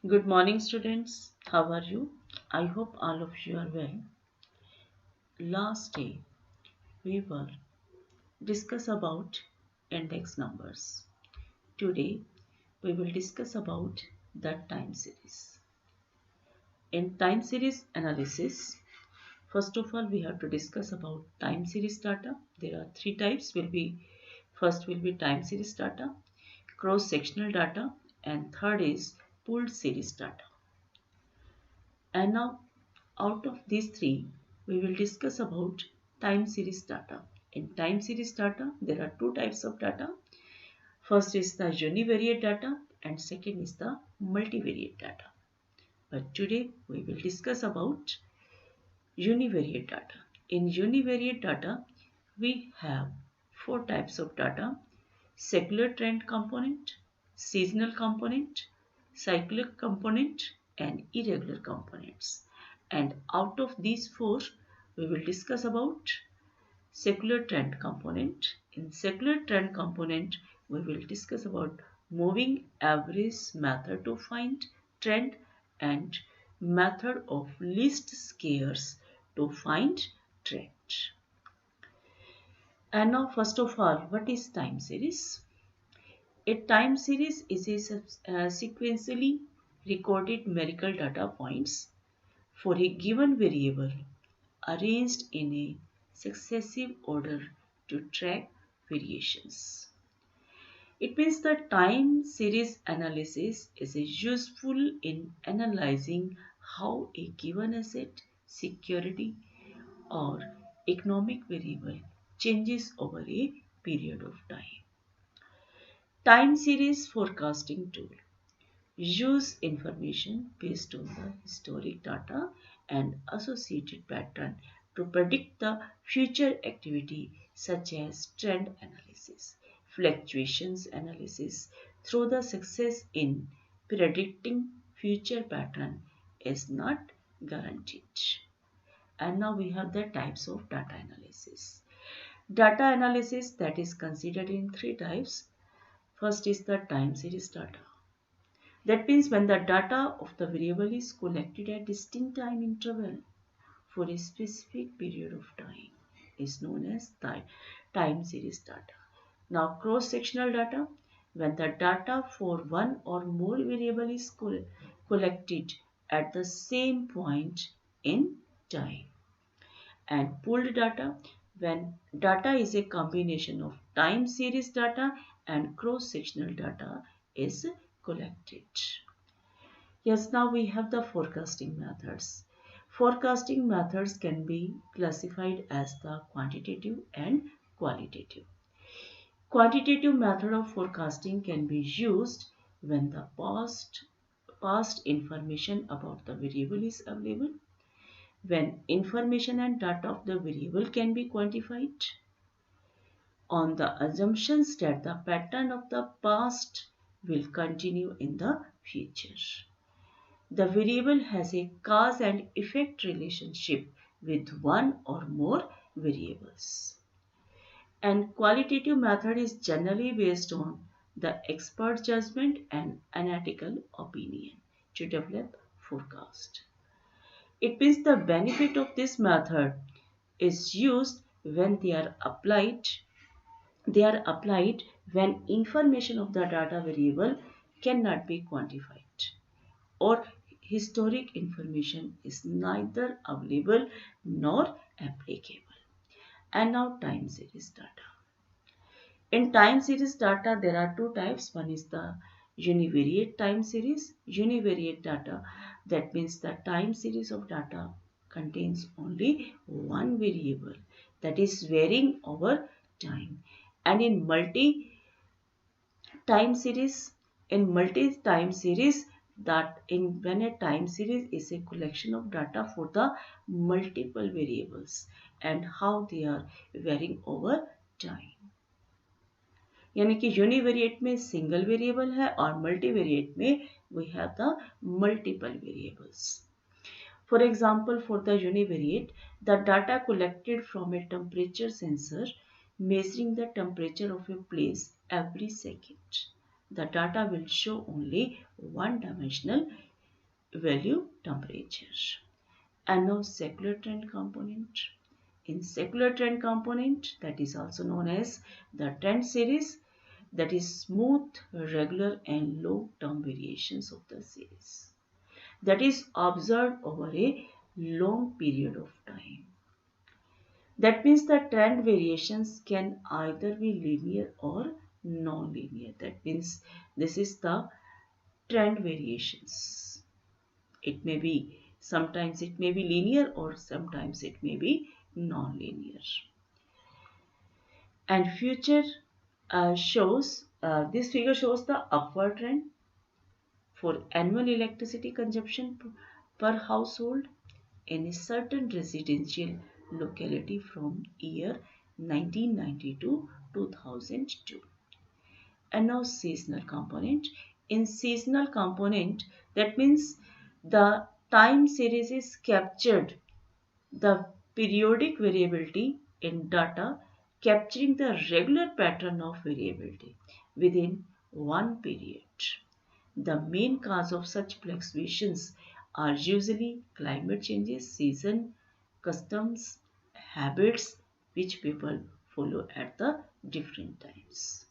Good morning, students. How are you? I hope all of you are well. Last day we will discuss about index numbers. Today we will discuss about the time series. In time series analysis, first of all we have to discuss about time series data. There are three types. First will be time series data, cross sectional data, and third is pooled series data. And now, out of these three, we will discuss about time series data. In time series data, there are two types of data. First is the univariate data and second is the multivariate data. But today we will discuss about univariate data. In univariate data, we have four types of data: secular trend component, seasonal component, cyclic component, and irregular components. And out of these four, we will discuss about secular trend component. In secular trend component, we will discuss about moving average method to find trend and method of least scarce to find trend. And now first of all, what is time series? A time series is a sequentially recorded numerical data points for a given variable arranged in a successive order to track variations. It means that time series analysis is useful in analyzing how a given asset, security, or economic variable changes over a period of time. Time series forecasting tool use information based on the historic data and associated pattern to predict the future activity such as trend analysis, fluctuations analysis. Through the success in predicting future pattern is not guaranteed. And now we have the types of data analysis. Data analysis that is considered in three types. First is the time series data. That means when the data of the variable is collected at distinct time interval for a specific period of time is known as time series data. Now cross-sectional data, when the data for one or more variable is collected at the same point in time. And pooled data, when data is a combination of time series data and cross-sectional data is collected. Yes, now we have the forecasting methods. Forecasting methods can be classified as the quantitative and qualitative. Quantitative method of forecasting can be used when the past information about the variable is available, when information and data of the variable can be quantified, on the assumptions that the pattern of the past will continue in the future. The variable has a cause and effect relationship with one or more variables. And qualitative method is generally based on the expert judgment and analytical opinion to develop forecast. It means the benefit of this method is used when they are applied when information of the data variable cannot be quantified or historic information is neither available nor applicable. And now time series data. In time series data, there are two types. One is the univariate time series. Univariate data, that means the time series of data contains only one variable that is varying over time. And in multi-time series, that in when a time series is a collection of data for the multiple variables and how they are varying over time. यानी कि univariate में single variable है और multivariate में we have the multiple variables. For example, for the univariate, the data collected from a temperature sensor measuring the temperature of a place every second. The data will show only one-dimensional value temperature. And now secular trend component. In secular trend component, that is also known as the trend series, that is smooth, regular and long-term variations of the series that is observed over a long period of time. That means the trend variations can either be linear or non-linear. That means this is the trend variations. It may be, sometimes it may be linear or sometimes it may be non-linear. And future this figure shows the upward trend for annual electricity consumption per household in a certain residential locality from year 1990 to 2002. And now seasonal component. In seasonal component, that means the time series is captured the periodic variability in data capturing the regular pattern of variability within one period. The main cause of such fluctuations are usually climate changes, season, customs, habits which people follow at the different times.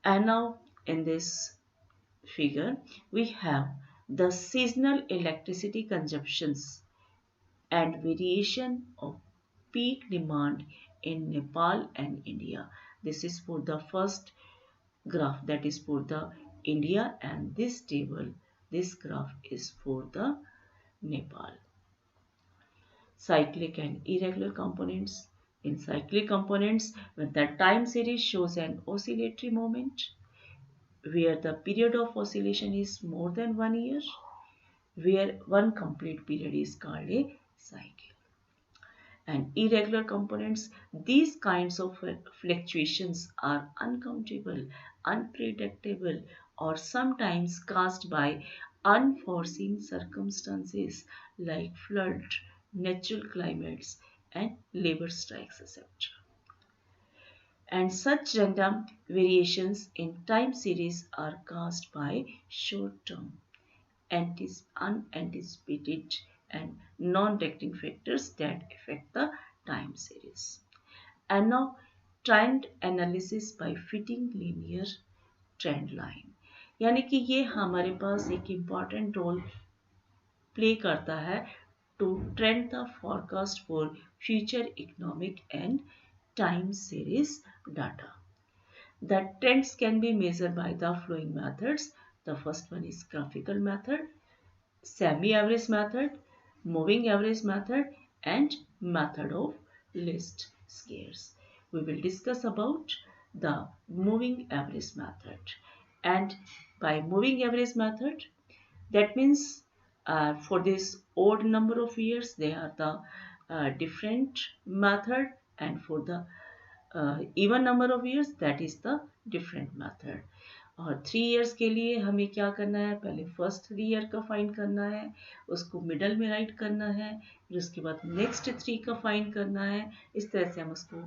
And now in this figure we have the seasonal electricity consumptions and variation of peak demand in Nepal and India. This is for the first graph, that is for the India, and this table, this graph is for the Nepal. Cyclic and irregular components. In cyclic components, when the time series shows an oscillatory moment where the period of oscillation is more than 1 year, where one complete period is called a cycle. And irregular components, these kinds of fluctuations are uncountable, unpredictable, or sometimes caused by unforeseen circumstances like flood, natural climates, and labor strikes, etc. And such random variations in time series are caused by short-term, unanticipated and non-directing factors that affect the time series. And now trend analysis by fitting linear trend line, यानी कि ये हमारे पास एक important role play करता है to trend the forecast for future economic and time series data. The trends can be measured by the following methods. The first one is graphical method, semi-average method, moving average method, and method of least squares. We will discuss about the moving average method. And by moving average method, that means for this odd number of years they are the different method, and for the even number of years that is the different method. और 3 years के लिए हमें क्या करना है, पहले first 3 year का find करना है, उसको मिडल में राइट करना है, फिर उसके बाद नेक्स्ट 3 का फाइंड करना है. इस तरह से हम उसको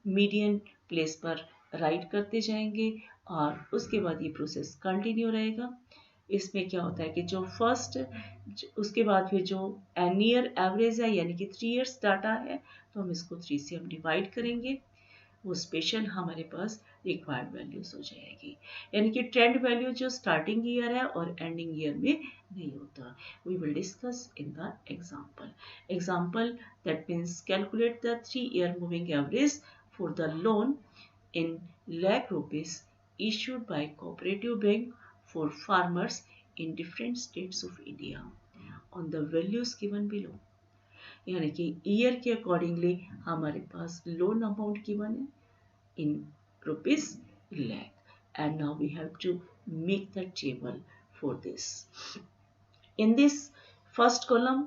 मीडियन प्लेस पर राइट करते जाएंगे और उसके बाद ये प्रोसेस कंटिन्यू रहेगा. इसमें क्या होता है कि जो फर्स्ट, उसके बाद फिर जो एनियर एवरेज है यानी कि 3 इयर्स डाटा है, तो हम इसको 3 से हम डिवाइड करेंगे, वो स्पेशल हमारे पास रिक्वायर्ड वैल्यूज हो जाएगी. यानी कि ट्रेंड वैल्यू जो स्टार्टिंग ईयर है और एंडिंग ईयर में नहीं होता. We will discuss in the example that means calculate the 3 year moving average for the loan in lakh rupees issued by cooperative bank for farmers in different states of India on the values given below. यानी कि year के accordingly हमारे पास loan amount given है in rupees lakh, and now we have to make the table for this. In this first column,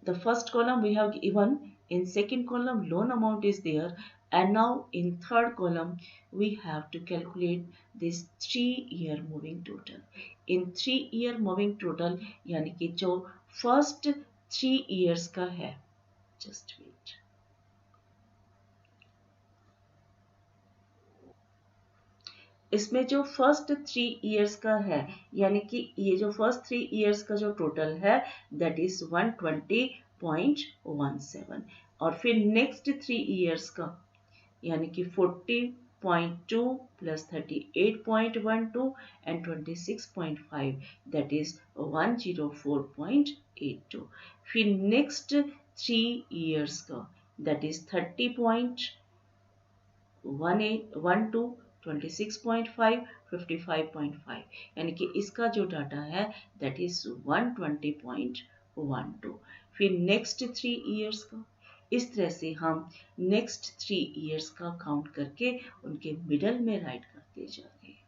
the first column we have given, in second column loan amount is there, and now in third column we have to calculate this 3 year moving total. In 3 year moving total यानी कि जो first 3 years का है, just wait. इसमें जो first 3 years का है, यानी कि ये जो फर्स्ट 3 इयर्स का जो टोटल है दैट इज 120.17, और फिर नेक्स्ट 3 इयर्स का यानी कि 40.2 प्लस 38.12 एंड 26.5 दैट इज 104.82। फिर नेक्स्ट 3 इयर्स का दैट इज 30.12, 26.5, 55.5, यानी कि इसका जो डाटा है दैट इज 120.12। फिर नेक्स्ट 3 इयर्स का, इस तरह से हम नेक्स्ट 3 इयर्स का काउंट करके उनके मिडल में राइट करते जा रहे हैं,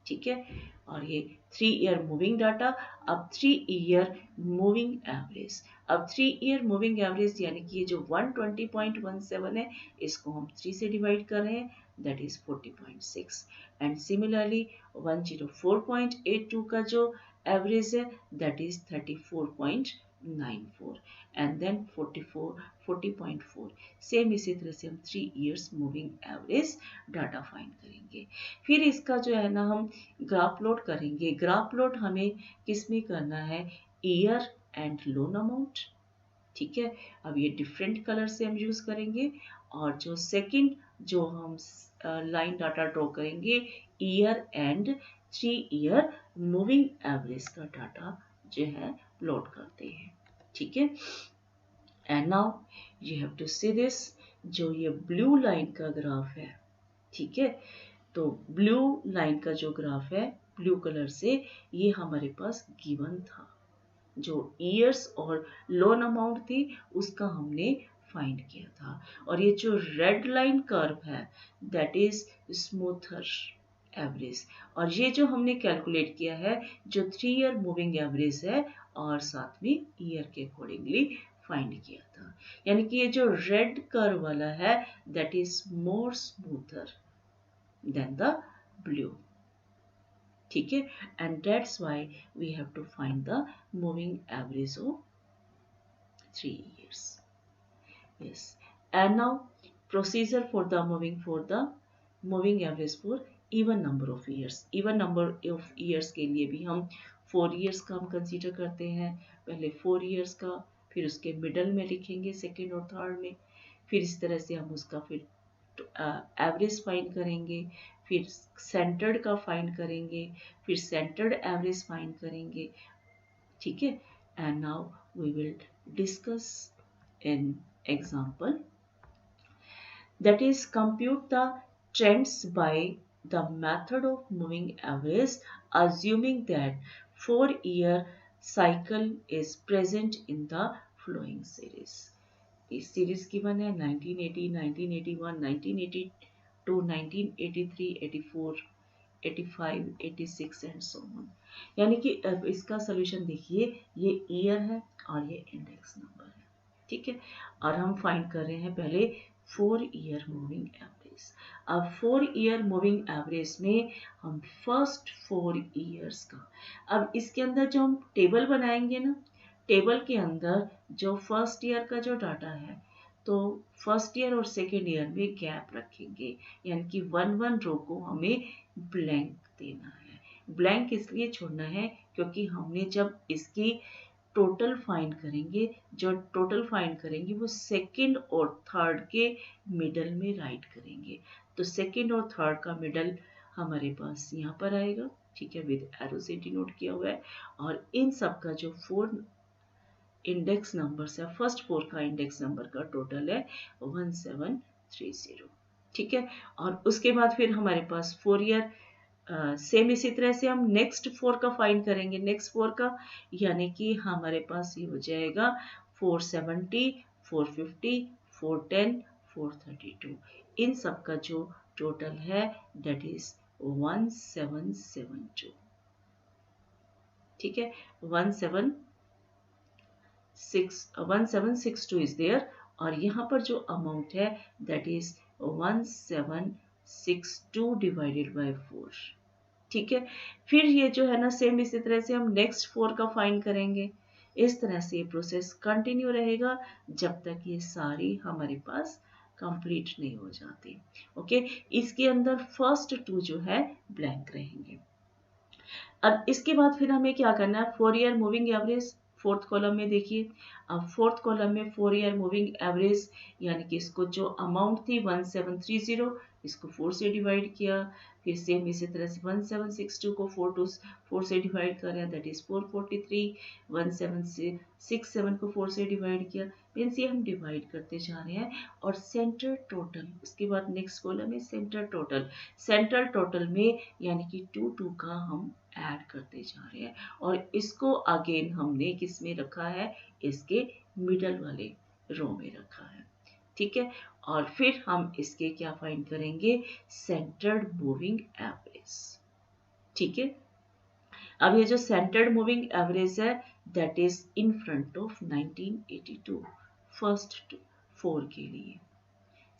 ठीक है। और ये 3 ईयर मूविंग डाटा। अब 3 ईयर मूविंग एवरेज, अब 3 ईयर मूविंग एवरेज यानी कि ये जो 120.17 है इसको हम 3 से डिवाइड कर रहे हैं दैट इज 40.6, एंड सिमिलरली 104.82 का जो एवरेज है that is 34.94, and then 40.4। Same इसी तरह से हम 3 years moving average data find करेंगे। फिर इसका जो है ना हम ग्राफ प्लॉट करेंगे। ग्राफ प्लॉट हमें किस में करना है, ईयर एंड लोन अमाउंट, ठीक है। अब ये डिफरेंट कलर से हम यूज करेंगे, और जो सेकंड जो हम लाइन डाटा ड्रॉ करेंगे year and 3 year moving average का डाटा जो है प्लॉट करते हैं, ठीक है। And now you have to see this, जो ये ब्लू लाइन का ग्राफ है, ठीक है। तो ब्लू लाइन का जो ग्राफ है ब्लू कलर से, ये हमारे पास गिवन था, जो ईयर्स और लोन अमाउंट थी उसका हमने फाइंड किया था। और ये जो रेड लाइन कर्व है दैट इज स्मूथर एवरेज, और ये जो हमने कैलकुलेट किया है जो 3 ईयर मूविंग एवरेज है और साथ में ईयर के अकॉर्डिंगली फाइंड किया था। यानी कि ये जो रेड कर्व वाला है that is more smoother than the blue, ठीक है। And that's why we have to find the moving average of 3 years. Yes, and now procedure for the moving average for even number of years. even number of years के लिए भी हम 4 years का हम consider करते हैं। पहले 4 years का, फिर उसके मिडल में लिखेंगे सेकेंड और थर्ड में, फिर इस तरह से हम उसका फिर एवरेज फाइंड करेंगे, फिर सेंटर्ड का फाइंड करेंगे, फिर सेंटर्ड एवरेज फाइंड करेंगे, ठीक है। And now we will discuss an example, that is compute the trends by the method of moving average assuming that 4-year cycle is present in the flowing series. इस series given है 1980, 1981, 1982, 1983, 84, 85, 86 and so on. यानी कि अब इसका solution देखिए, ये year है और ये इंडेक्स नंबर है, ठीक है। और हम फाइंड कर रहे हैं पहले 4 ईयर मूविंग एवरेज। अब 4 ईयर मूविंग एवरेज में हम फर्स्ट 4 ईयर्स का, अब इसके अंदर जो हम टेबल बनाएंगे ना, टेबल के अंदर जो फर्स्ट ईयर का जो डाटा है तो फर्स्ट ईयर और सेकेंड ईयर में गैप रखेंगे, यानी कि 1 रो को हमें ब्लैंक देना है। ब्लैंक इसलिए छोड़ना है क्योंकि हमने जब इसकी टोटल फाइंड करेंगे, जो टोटल फाइंड करेंगे वो सेकंड और थर्ड के मिडल में राइट करेंगे। तो सेकंड और थर्ड का मिडल हमारे पास यहाँ पर आएगा, ठीक है, विद एरो से डिनोट किया हुआ है। और इन सब का जो 4 इंडेक्स नंबर है, फर्स्ट 4 का इंडेक्स नंबर का टोटल है 1730, ठीक है। और उसके बाद फिर हमारे पास 4 ईयर सेम इसी तरह से हम नेक्स्ट 4 का फाइंड करेंगे, नेक्स्ट 4 का, यानी कि हमारे पास ये हो जाएगा 470, 450, 410, 432। इन सब का जो टोटल है दैट इज 1772, ठीक है। 1762 इज देयर, और यहाँ पर जो अमाउंट है दैट इज 1762 डिवाइडेड बाय 4, ठीक है। फिर ये जो है ना सेम इसी तरह से हम नेक्स्ट 4 का फाइंड करेंगे। इस तरह से ये प्रोसेस कंटिन्यू रहेगा जब तक ये सारी हमारे पास कंप्लीट नहीं हो जाती। ओके, इसके अंदर फर्स्ट 2 जो है ब्लैंक रहेंगे। अब इसके बाद फिर हमें क्या करना है, 4 year moving average fourth column में देखिए। अब फोर्थ कॉलम में 4 ईयर मूविंग एवरेज यानी कि इसको जो अमाउंट थी 1730, इसको 4 से डिवाइड किया। फिर सेम इसी तरह से 1762 को 4 से डिवाइड करें, दैट इज 443। 1767 को 4 से डिवाइड किया। मीन्स ये हम डिवाइड करते जा रहे हैं। और सेंटर टोटल, उसके बाद नेक्स्ट कॉलम है सेंटर टोटल। सेंट्रल टोटल में यानी कि 2 का हम ऐड करते जा रहे हैं, और इसको अगेन हमने किस में रखा है, इसके मिडल वाले रो में रखा है। ठीक है, और फिर हम इसके क्या फाइंड करेंगे, सेंटर्ड मूविंग एवरेज। ठीक है, अब ये जो सेंटर्ड मूविंग एवरेज है that is in front of 1982 first 4 के लिए।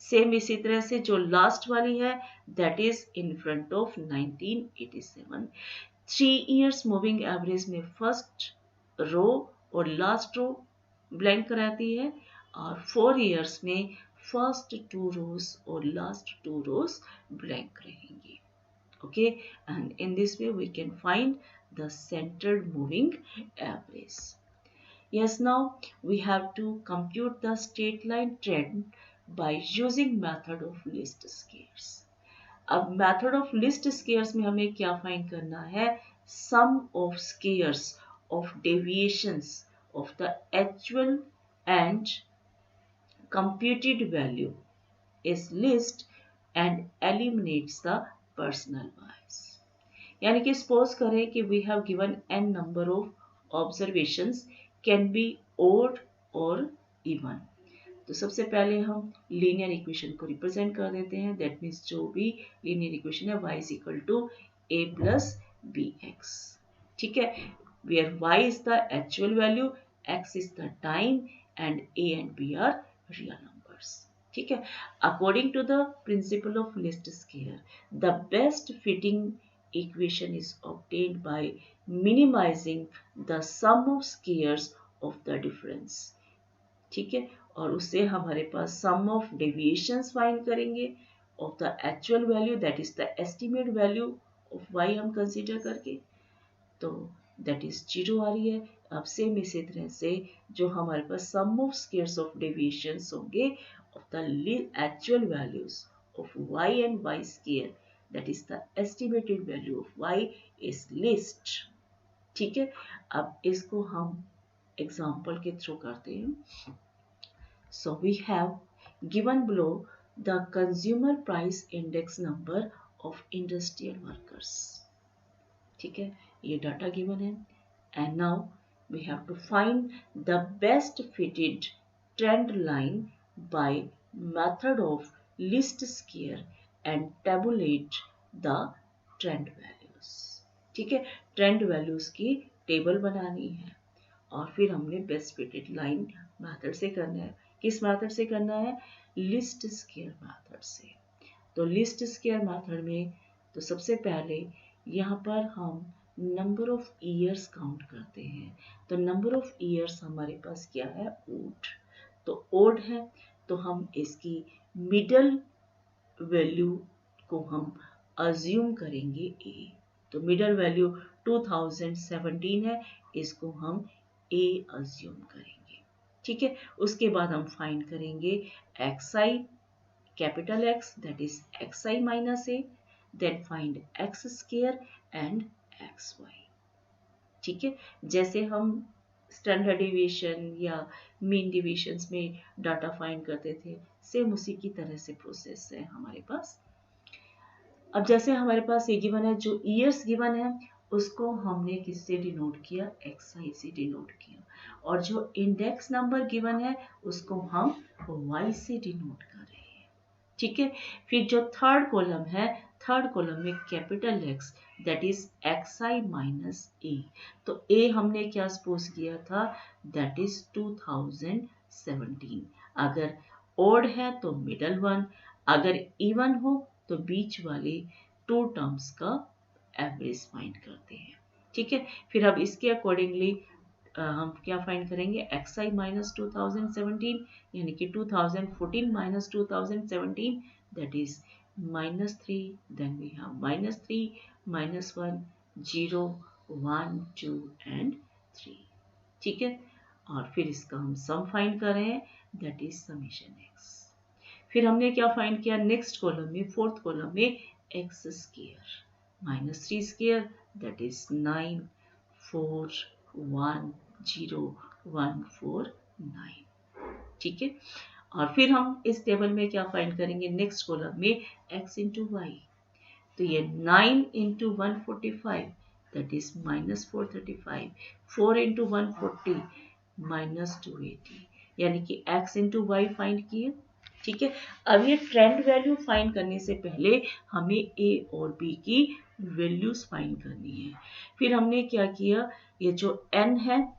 सेम इसी तरह से जो लास्ट वाली है that is in front of 1987। 3 years moving average में फर्स्ट रो और लास्ट रो ब्लैंक कराती है, और 4 इयर्स में फर्स्ट 2 रोज और लास्ट 2 रोज ब्लैंक रहेंगी। Okay, and in this way we can find the centered moving average. Yes, now we have to compute the straight line trend by using method of least squares. अब method of least squares में हमें क्या find करना है, sum of squares of deviations of the actual and computed value is least and eliminates the personal bias. यानी कि suppose करें कि we have given n number of observations, can be odd और इवन। तो सबसे पहले हम लीनियर इक्वेशन को रिप्रेजेंट कर देते हैं। दैट मीन्स जो भी लीनियर इक्वेशन है y is equal to a plus B x. ठीक है, where y is the actual value, x is the time and a and b are real numbers. ठीक है, according to the principle of least square, the best fitting equation is obtained by minimizing the sum of squares of the difference। ठीक है, और उससे हमारे पास sum of deviations find करेंगे of the actual value, that is the estimate value of y हम consider करके, तो that is 0 आ रही है। अब सेम इसी तरह से जो हमारे पास sum of squares of deviations होंगे of the actual values of y and y square, that is the estimated value of y is least। ठीक है, अब इसको हम एग्जांपल के थ्रू करते हैं। So we have given below the consumer price index number of industrial workers। ठीक है, ये डाटा गिवन है, and now we have to find the best fitted trend line by method of least square and tabulate the trend values। ठीक है, trend values की table बनानी है, और फिर हमने बेस्ट फिटेड लाइन मेथड से करना है। किस मेथड से करना है, लिस्ट स्क्वायर मेथड से। तो लिस्ट स्क्वायर मेथड में तो सबसे पहले यहाँ पर हम नंबर ऑफ ईयर्स काउंट करते हैं। तो नंबर ऑफ ईयर्स हमारे पास क्या है, ओड। तो ओड है तो हम इसकी मिडल वैल्यू को हम अज्यूम करेंगे ए। तो मिडल वैल्यू 2017 है, इसको हम ए अज्यूम करेंगे। ठीक है, उसके बाद हम फाइंड करेंगे xi capital X, that is xi minus a, then find x square and xy। ठीक है, जैसे हम स्टैंडर्ड डिवीजन या मीन डिवीजन्स में डाटा फाइंड करते थे, सेम उसी की तरह से प्रोसेस है हमारे पास। अब जैसे हमारे पास ये गिवन है, जो ईयर्स गिवन है उसको हमने किससे डिनोट किया, xi से डिनोट किया, और जो इंडेक्स नंबर गिवन है उसको हम y से डिनोट कर रहे हैं। ठीक है, फिर जो थर्ड कॉलम है, थर्ड कॉलम में capital X, that is xi minus a। तो a हमने क्या सपोज किया था, दैट इज 2017। अगर ओड है तो मिडल वन, अगर इवन हो तो बीच वाले 2 टर्म्स का एवरेज फाइंड करते हैं। ठीक है, फिर अब इसके अकॉर्डिंगली हम क्या फाइंड करेंगे, xi माइनस 2017 यानी कि 2014 minus 2017 that is -3, then we have -3 -1 0 1 2 and 3। ठीक है, और फिर इसका हम सम फाइंड कर रहे हैं दैट इज समेशन x। फिर हमने क्या फाइंड किया, नेक्स्ट कॉलम में, फोर्थ कॉलम में x square -3 square that is 9 4 1 0 1 4 9। ठीक है, और फिर हम इस टेबल में क्या फाइंड करेंगे, नेक्स्ट कॉलम में x इंटू वाई, तो ये 9 इंटू 145 दैट इज -435, 4 इंटू 140 -280, यानी कि x इंटू वाई फाइंड किए। ठीक है, अब ये ट्रेंड वैल्यू फाइंड करने से पहले हमें a और b की वैल्यूज फाइंड करनी है। फिर हमने क्या किया, ये जो n है,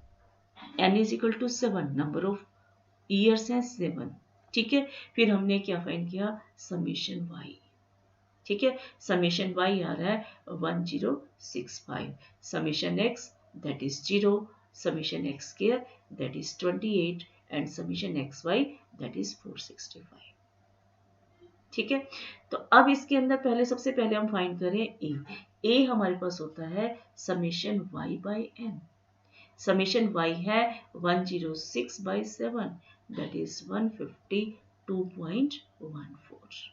n is equal to 7, number of years हैं 7। ठीक है, फिर हमने क्या फाइंड किया, समेशन y। ठीक है, समेशन y आ रहा है 1065, summation x that is 0, summation x square that is 28 and summation xy that is 465। ठीक है, तो अब इसके अंदर पहले, सबसे पहले हम फाइंड करें a हमारे पास होता है summation y by n, summation y है 106 बाई 7 दैट इज 152.14,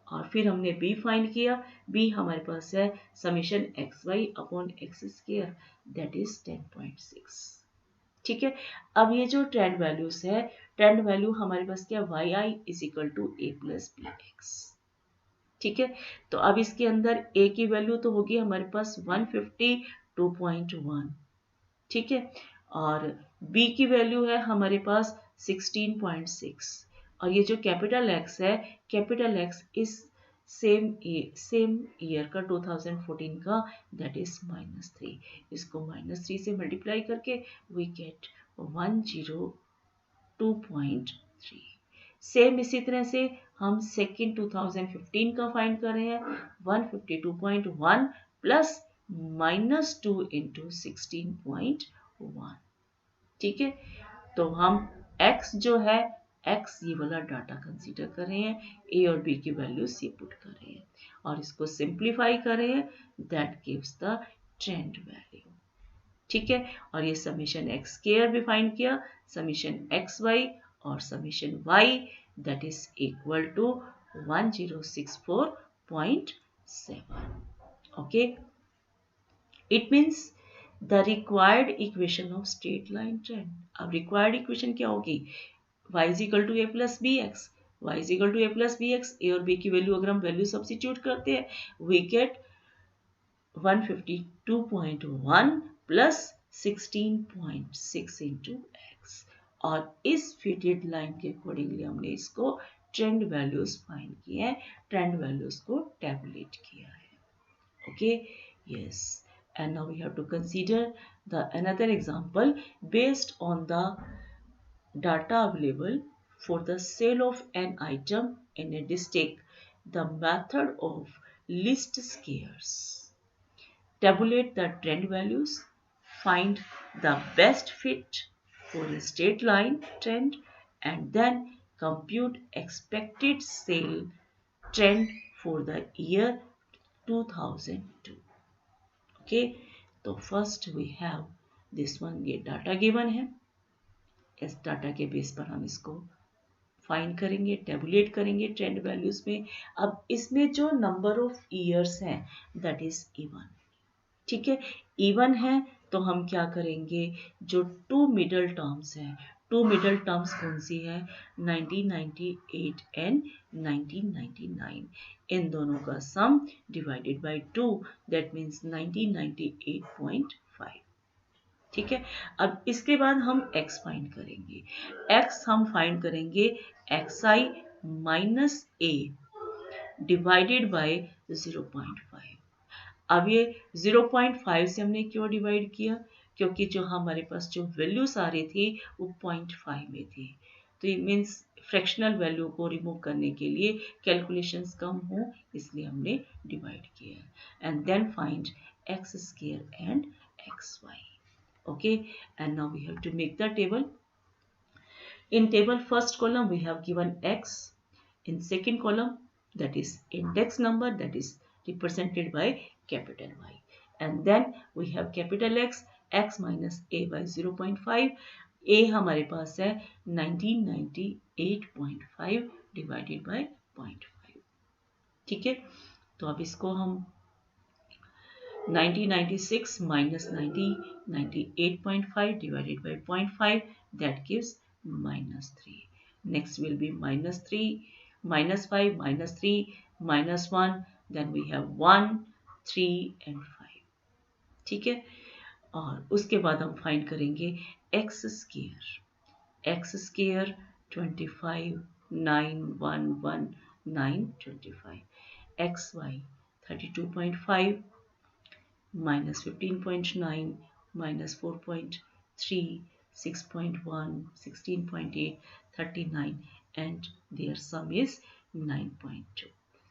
और फिर हमने b फाइंड किया, b हमारे पास है summation xy upon x square that is 10.6। ठीक है, अब ये जो ट्रेंड वैल्यूज है, ट्रेंड वैल्यू हमारे पास क्या, yi is equal to a plus bx। ठीक है, तो अब इसके अंदर a की वैल्यू तो होगी हमारे पास 152.1। ठीक है, और b की वैल्यू है हमारे पास 16.6, और ये जो कैपिटल x है, कैपिटल x इस सेम ईयर का 2014 का दैट इज -3, इसको -3 से मल्टीप्लाई करके वी गेट 102.3। सेम इसी तरह से हम सेकेंड 2015 का फाइंड कर रहे हैं, 152.1 प्लस -2 इंटू 16.1। ठीक है, तो हम x जो है, x ये वाला डाटा कंसीडर कर रहे हैं, a और b की वैल्यूज ये पुट कर रहे हैं और इसको सिंप्लीफाई कर रहे हैं, that gives the trend value. ठीक है, और ये समेशन x स्क्वायर भी फाइंड किया, समेशन xy और summation y that is equal to 1064.7। Okay, it means the required equation of straight line trend. अब रिक्वायर्ड इक्वेशन क्या होगी, y is equal to a plus B X, y is equal to a plus B X, A और B की value अगर हम value substitute करते हैं, we get 152.1 plus 16.6 into x, और इस फिटेड लाइन के अकॉर्डिंगली हमने इसको ट्रेंड वैल्यूज फाइंड किए हैं, ट्रेंड वैल्यूज को टैबुलेट किया है। Okay, yes, and now we have to consider the another example based on the data available for the sale of an item in a district. The method of least scarce. Tabulate the trend values, find the best fit for a straight line trend, and then compute expected sale trend for the year 2002. Okay, तो first we have this one, ये data given है, इस data के base पर हम इसको find करेंगे, tablet करेंगे ट्रेंड वैल्यूज में। अब इसमें जो नंबर ऑफ ईयर्स हैं दैट इज इवन। ठीक है, इवन है तो हम क्या करेंगे, जो टू मिडल टर्म्स हैं, टू मिडल टर्म्स कौन सी है, 1998 एंड 1999, इन दोनों का सम डिवाइडेड बाय 2 दैट मीन्स 1998.5। ठीक है, अब इसके बाद हम x फाइंड करेंगे, x हम फाइंड करेंगे xi minus a divided by 0.5। अब ये 0.5 से हमने क्यों डिवाइड किया, क्योंकि जो हमारे पास जो वैल्यूज आ रही थी वो 0.5 में थी, तो ये मीन्स फ्रैक्शनल वैल्यू को रिमूव करने के लिए कैलकुलेशंस कम हो, इसलिए हमने डिवाइड किया, and then find x square and xy। Okay, and now we have to make the table. In table first column we have given x. In second column, that is index number, that is represented by capital Y. And then we have capital X, x minus a by 0.5. a हमारे पास है 1998.5 divided by 0.5. ठीक है, तो अब इसको हम 1996 minus 98.5 divided by 0.5, that gives minus 3. Next will be minus 3, minus 5, minus 3, minus 1. Then we have 1, 3 and 5. ठीक है, और उसके बाद हम फाइंड करेंगे x square. x square 25, 9, 1, 1, 9, 25. xy 32.5 minus 15.9 minus 4.3 6.1 16.8 39 and their sum is 9.2.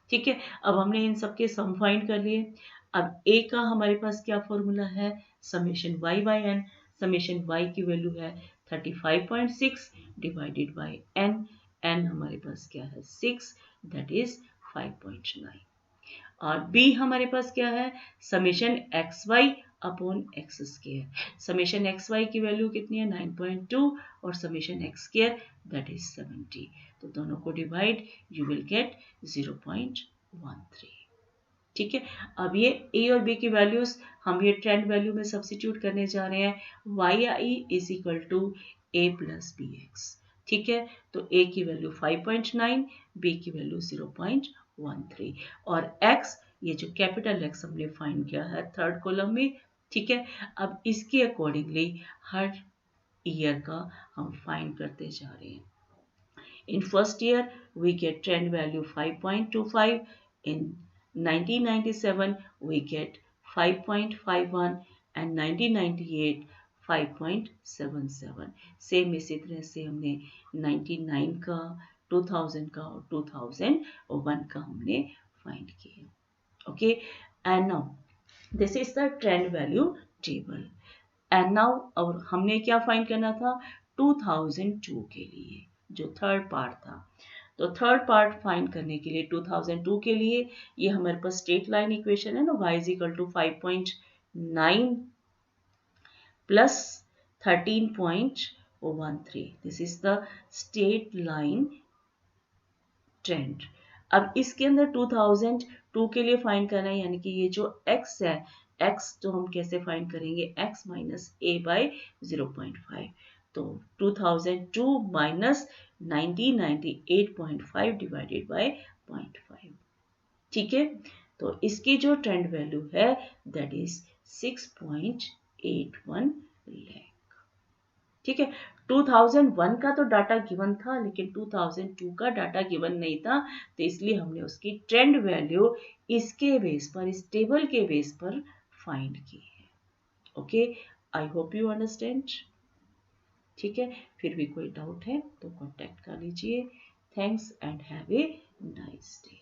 ठीक है, अब हमने इन सब के सम फाइंड कर लिए. अब a का हमारे पास क्या फॉर्मूला है, summation y by n. Summation y की वैल्यू है 35.6 डिवाइडेड बाय n. n हमारे पास क्या है 6, दैट इज 5.9. और b हमारे पास क्या है, summation x y upon x square. Summation x y की वैल्यू कितनी है 9.2 और summation x square that is 70. तो दोनों को डिवाइड, यू विल गेट 0.13. ठीक है, अब ये a और b की वैल्यूज हम ये ट्रेंड वैल्यू में सब्स्टिट्यूट करने जा रहे हैं. yi is equal to a plus B x. ठीक है, तो a की वैल्यू 5.9, b की वैल्यू 0.13 और x, ये जो कैपिटल x हमने फाइंड किया है थर्ड कॉलम में. ठीक है, अब इसके अकॉर्डिंगली हर ईयर का हम फाइंड करते जा रहे हैं. In first year, we get trend value 5.25. In 1997, we get 5.51 and 1998 5.77. Same इसी तरह से हमने 99 का, 2000 का और 2001 का हमने फाइंड किया. Okay, and now this is the trend value table. And now और हमने क्या फाइंड करना था 2002 के लिए, जो थर्ड पार्ट था. तो थर्ड पार्ट फाइंड करने के लिए 2002 के लिए ये हमारे पास स्ट्रेट लाइन इक्वेशन है ना, y is equal to 5.9 plus 13.13. This is the straight line trend. अब इसके अंदर 2002 के लिए फाइंड करना है, यानी कि ये जो x है, x तो हम कैसे फाइंड करेंगे, x माइनस a बाय 0.5. तो 2002 माइनस 1998.5 डिवाइडेड बाय 0.5. ठीक है, तो इसकी जो ट्रेंड वैल्यू है दैट इज 6.81 लाख. ठीक है, 2001 का तो डाटा गिवन था लेकिन 2002 का डाटा गिवन नहीं था, तो इसलिए हमने उसकी ट्रेंड वैल्यू इसके बेस पर, इस टेबल के बेस पर फाइंड की है. Okay, I hope you understand. ठीक है, फिर भी कोई डाउट है तो कांटेक्ट कर लीजिए. Thanks and have a nice day.